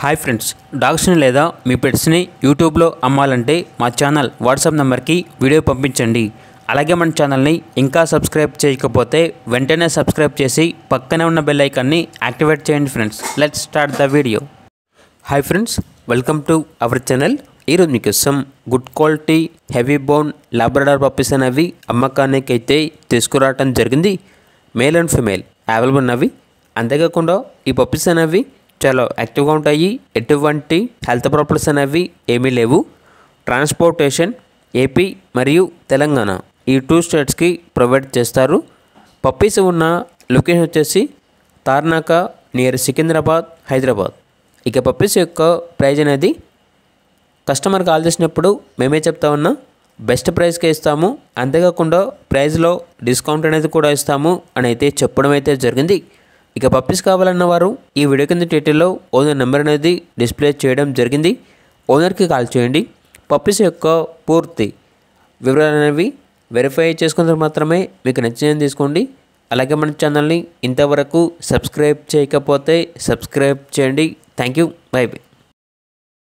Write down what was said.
Hi friends, డాగ్స్ని లేదా మీ పెట్స్ని యూట్యూబ్లో అమ్మాలంటే మా ఛానల్ వాట్సాప్ నెంబర్కి వీడియో పంపించండి. అలాగే మన ఛానల్ని ఇంకా సబ్స్క్రైబ్ చేయకపోతే వెంటనే సబ్స్క్రైబ్ చేసి పక్కనే ఉన్న బెల్ ఐకాన్ని యాక్టివేట్ చేయండి friends. Let's start the video. Hi friends, welcome to our channel. ఈరోజు మీకోసం good quality heavy bone Labrador puppies అనేవి అమ్మకానికి అయితే తీసుకురావటం జరిగింది. మేల్ అండ్ ఫిమేల్ అవైలబుల్ ఉన్నవి. అంతేకాకుండా ఈ పప్పీస్ అనేవి చాలా యాక్టివ్గా ఉంటాయి. ఎటువంటి హెల్త్ ప్రాబ్లమ్స్ అనేవి ఏమీ లేవు. ట్రాన్స్పోర్టేషన్ ఏపీ మరియు తెలంగాణ ఈ 2 స్టేట్స్కి ప్రొవైడ్ చేస్తారు. పప్పీస్ ఉన్న లొకేషన్ వచ్చేసి తార్నాక నియర్ సికింద్రాబాద్, హైదరాబాద్. ఇక పప్పీస్ యొక్క ప్రైజ్ అనేది కస్టమర్ కాల్ చేసినప్పుడు మేమే చెప్తా ఉన్నా బెస్ట్ ప్రైస్కే ఇస్తాము. అంతేకాకుండా ప్రైజ్లో డిస్కౌంట్ అనేది కూడా ఇస్తాము అని అయితే చెప్పడం అయితే జరిగింది. ఇక పప్పీస్ కావాలన్న వారు ఈ వీడియో కింద టైటిల్లో ఓనర్ నెంబర్ అనేది డిస్ప్లే చేయడం జరిగింది. ఓనర్కి కాల్ చేయండి. పప్పీస్ యొక్క పూర్తి వివరాలు అనేవి వెరిఫై చేసుకున్న మాత్రమే మీకు నచ్చినది తీసుకోండి. అలాగే మన ఛానల్ని ఇంతవరకు సబ్స్క్రైబ్ చేయకపోతే సబ్స్క్రైబ్ చేయండి. Thank you. By by.